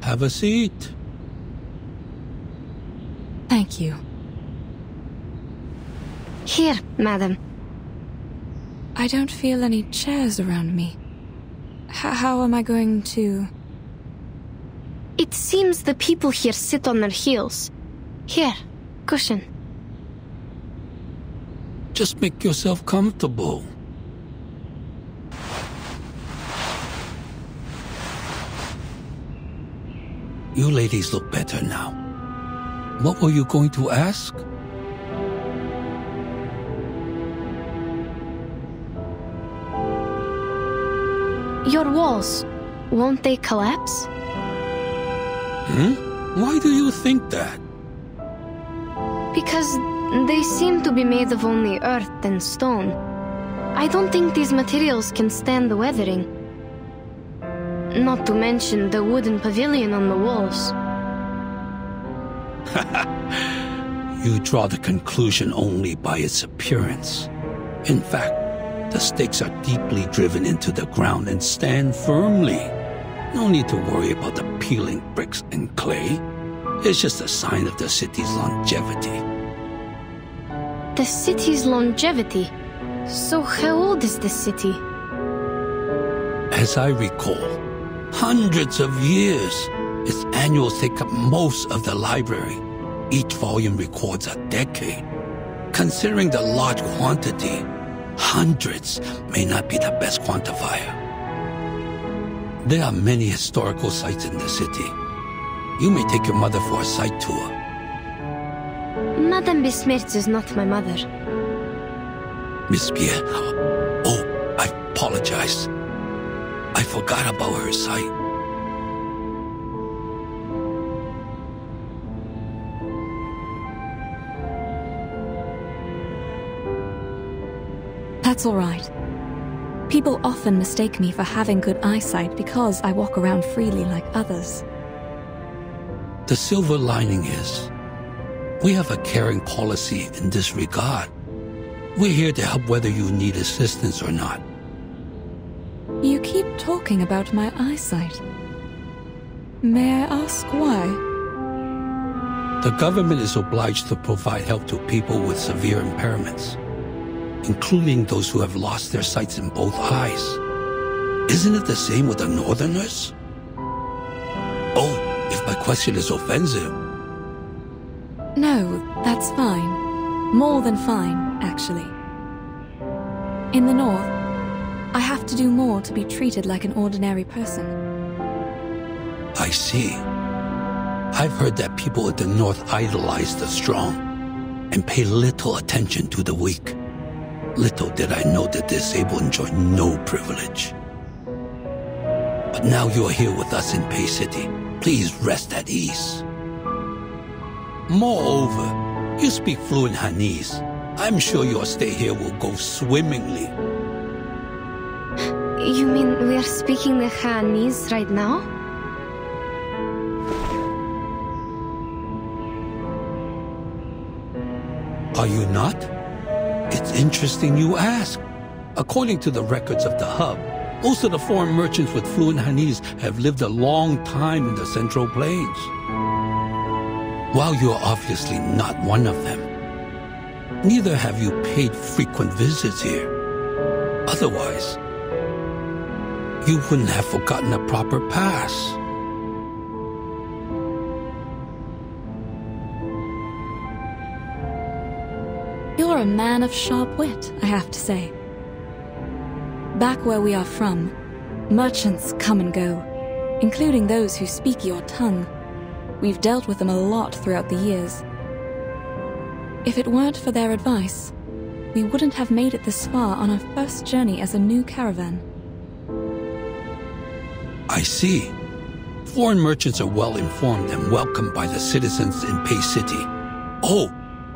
Have a seat. Thank you. Here, madam. I don't feel any chairs around me. How am I going to... It seems the people here sit on their heels. Here, cushion. Just make yourself comfortable. You ladies look better now. What were you going to ask? Your walls, won't they collapse? Why do you think that? Because they seem to be made of only earth and stone. I don't think these materials can stand the weathering. Not to mention the wooden pavilion on the walls. You draw the conclusion only by its appearance. In fact, the stakes are deeply driven into the ground and stand firmly. No need to worry about the peeling bricks and clay. It's just a sign of the city's longevity. The city's longevity? So how old is this city? As I recall, hundreds of years. Its annuals take up most of the library. Each volume records a decade. Considering the large quantity, hundreds may not be the best quantifier. There are many historical sites in the city. You may take your mother for a site tour. Madame Besmirtz is not my mother. Miss Pierre, oh, I apologize. I forgot about her sight. That's all right. People often mistake me for having good eyesight because I walk around freely like others. The silver lining is, we have a caring policy in this regard. We're here to help whether you need assistance or not. You keep talking about my eyesight. May I ask why? The government is obliged to provide help to people with severe impairments, including those who have lost their sights in both eyes. Isn't it the same with the Northerners? Oh, if my question is offensive. No, that's fine. More than fine, actually. In the North, I have to do more to be treated like an ordinary person. I see. I've heard that people at the North idolize the strong and pay little attention to the weak. Little did I know the disabled enjoy no privilege. But now you're here with us in Pei City. Please rest at ease. Moreover, you speak fluent Hanese. I'm sure your stay here will go swimmingly. You mean we are speaking the Hanese right now? Are you not? It's interesting you ask. According to the records of the hub, most of the foreign merchants with fluent Hanese have lived a long time in the Central Plains. While you're obviously not one of them, neither have you paid frequent visits here. Otherwise, you wouldn't have forgotten a proper pass. You're a man of sharp wit, I have to say. Back where we are from, merchants come and go, including those who speak your tongue. We've dealt with them a lot throughout the years. If it weren't for their advice, we wouldn't have made it this far on our first journey as a new caravan. I see. Foreign merchants are well informed and welcomed by the citizens in Pei City. Oh,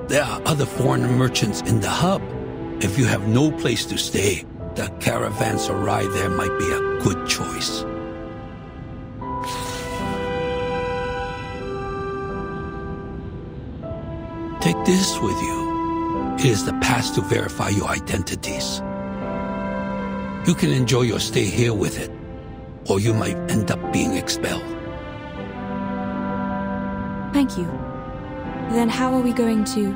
there are other foreign merchants in the hub. If you have no place to stay, the caravanserai there might be a good choice. Take this with you. It is the pass to verify your identities. You can enjoy your stay here with it, or you might end up being expelled. Thank you. Then how are we going to...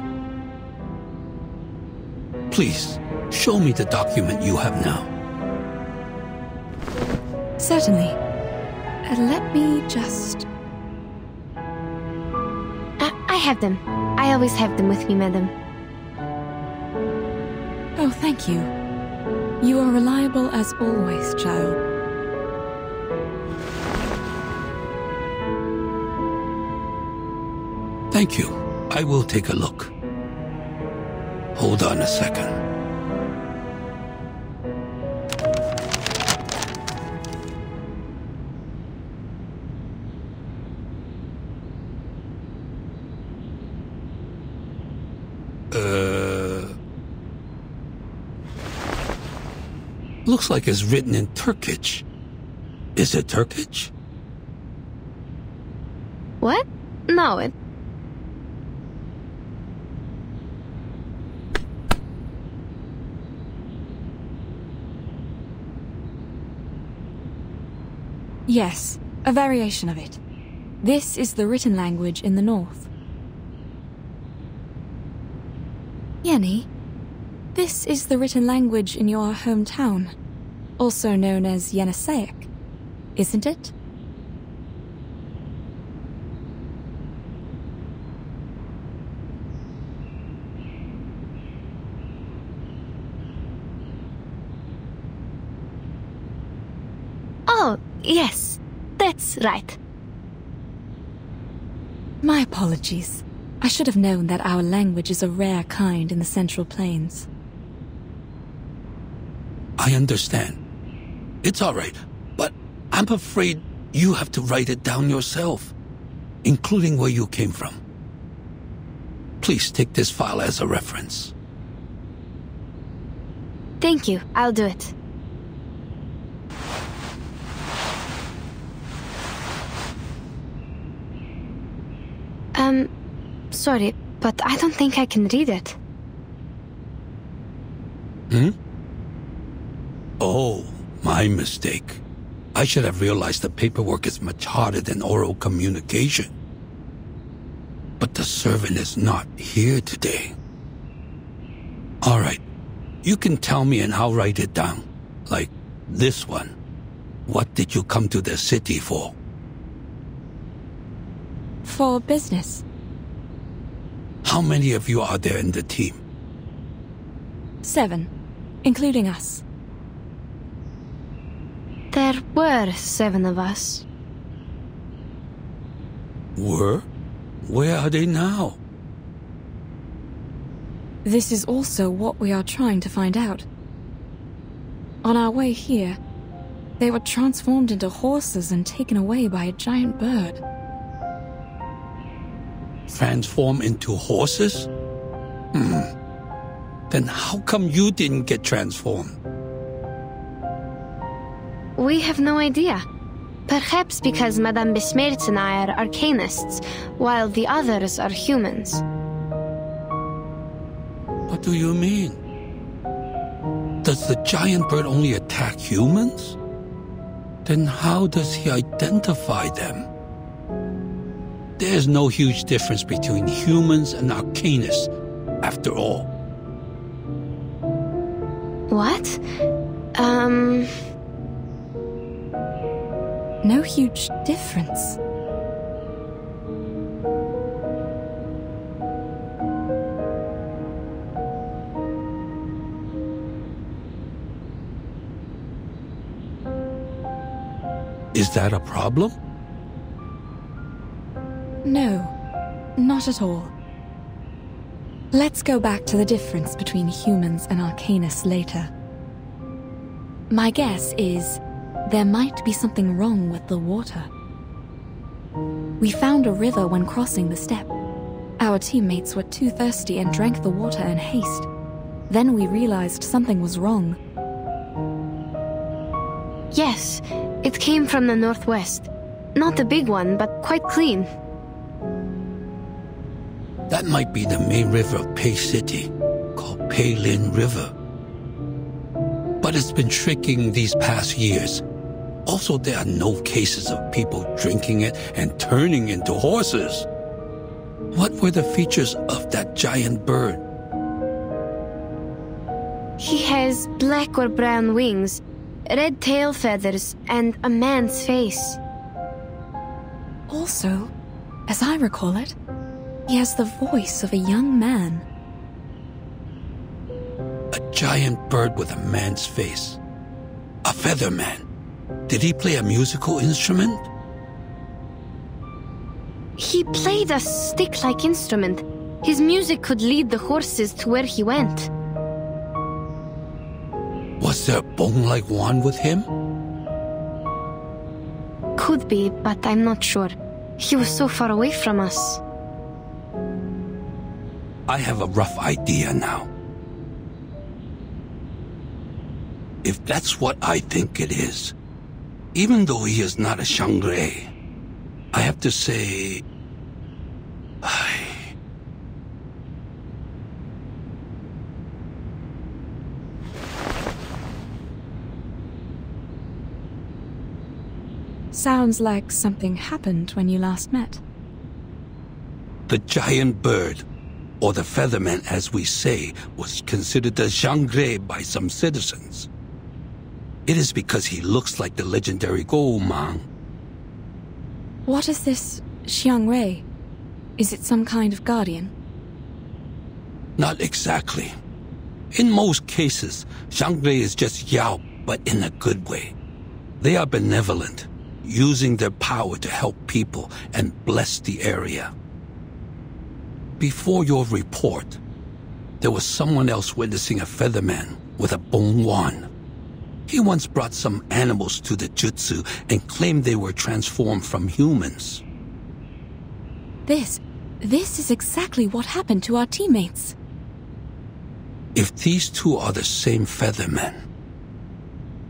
Please, show me the document you have now. Certainly. Let me just... I have them. I always have them with me, madam. Oh, thank you. You are reliable as always, child. Thank you. I will take a look. Hold on a second. Looks like it's written in Turkish. Is it Turkish? What? No, it... Yes, a variation of it. This is the written language in the north. Yenny, this is the written language in your hometown, also known as Yeniseic, isn't it? Oh, yes, that's right. My apologies. I should have known that our language is a rare kind in the Central Plains. I understand. It's all right, but I'm afraid you have to write it down yourself, including where you came from. Please take this file as a reference. Thank you, I'll do it. Sorry, but I don't think I can read it. Oh, my mistake. I should have realized the paperwork is much harder than oral communication. But the servant is not here today. All right, you can tell me and I'll write it down. Like this one. What did you come to the city for? For business. How many of you are there in the team? 7, including us. There were 7 of us. Were? Where are they now? This is also what we are trying to find out. On our way here, they were transformed into horses and taken away by a giant bird. Transform into horses? Then how come you didn't get transformed? We have no idea. Perhaps because Madame Besmertz and I are arcanists, while the others are humans. What do you mean? Does the giant bird only attack humans? Then how does he identify them? There's no huge difference between humans and arcanists, after all. What? No huge difference. Is that a problem? No, not at all. Let's go back to the difference between humans and arcanists later. My guess is there might be something wrong with the water. We found a river when crossing the steppe. Our teammates were too thirsty and drank the water in haste. Then we realized something was wrong. Yes, it came from the northwest. Not a big one, but quite clean. That might be the main river of Pei City, called Peilin River. But it's been shrinking these past years. Also, there are no cases of people drinking it and turning into horses. What were the features of that giant bird? He has black or brown wings, red tail feathers, and a man's face. Also, as I recall it, he has the voice of a young man. A giant bird with a man's face. A feather man. Did he play a musical instrument? He played a stick-like instrument. His music could lead the horses to where he went. Was there a bone-like wand with him? Could be, but I'm not sure. He was so far away from us. I have a rough idea now. If that's what I think it is, even though he is not a Shangre, I have to say... Sounds like something happened when you last met. The giant bird, or the featherman as we say, was considered a Shangre by some citizens. It is because he looks like the legendary Go-Mang. What is this Xiangrei? Is it some kind of guardian? Not exactly. In most cases, Shangre is just Yao, but in a good way. They are benevolent, using their power to help people and bless the area. Before your report, there was someone else witnessing a featherman with a bone wand. He once brought some animals to the jutsu and claimed they were transformed from humans. This is exactly what happened to our teammates. If these two are the same feathermen,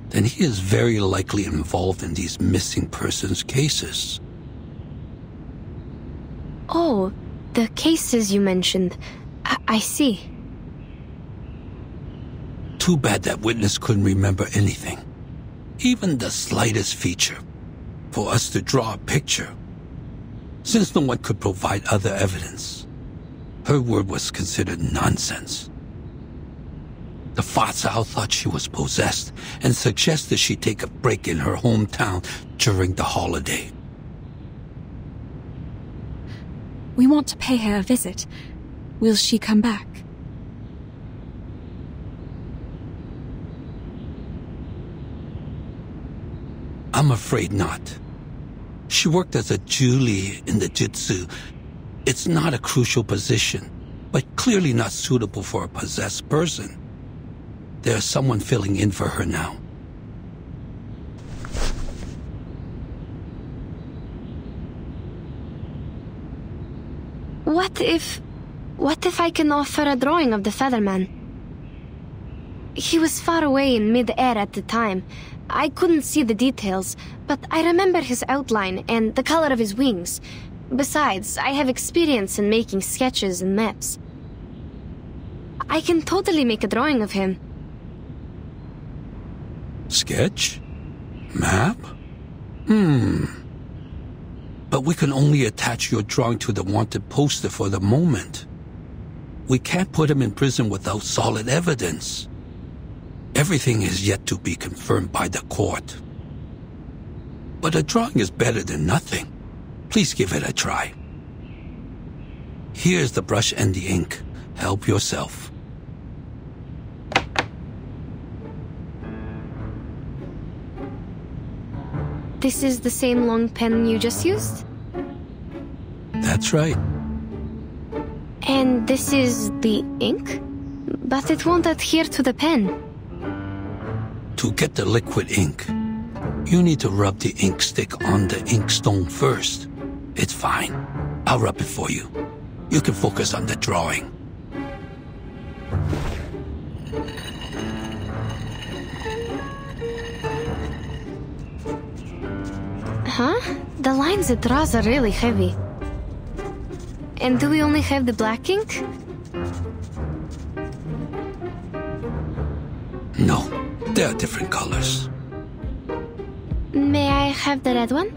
then he is very likely involved in these missing persons cases. Oh, the cases you mentioned. I see. Too bad that witness couldn't remember anything, even the slightest feature, for us to draw a picture. Since no one could provide other evidence, her word was considered nonsense. The Fa-Cao thought she was possessed and suggested she take a break in her hometown during the holiday. We want to pay her a visit. Will she come back? I'm afraid not. She worked as a Julie in the Jutsu. It's not a crucial position, but clearly not suitable for a possessed person. There's someone filling in for her now. What if I can offer a drawing of the featherman? He was far away in mid-air at the time. I couldn't see the details, but I remember his outline and the color of his wings. Besides, I have experience in making sketches and maps. I can totally make a drawing of him. Sketch? Map? But we can only attach your drawing to the wanted poster for the moment. We can't put him in prison without solid evidence. Everything is yet to be confirmed by the court. But a drawing is better than nothing. Please give it a try. Here's the brush and the ink. Help yourself. This is the same long pen you just used? That's right. And this is the ink? But it won't adhere to the pen. To get the liquid ink, you need to rub the ink stick on the inkstone first. It's fine. I'll rub it for you. You can focus on the drawing. Huh? The lines it draws are really heavy. And do we only have the black ink? No, there are different colors. have the red one?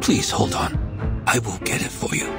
Please hold on. I will get it for you.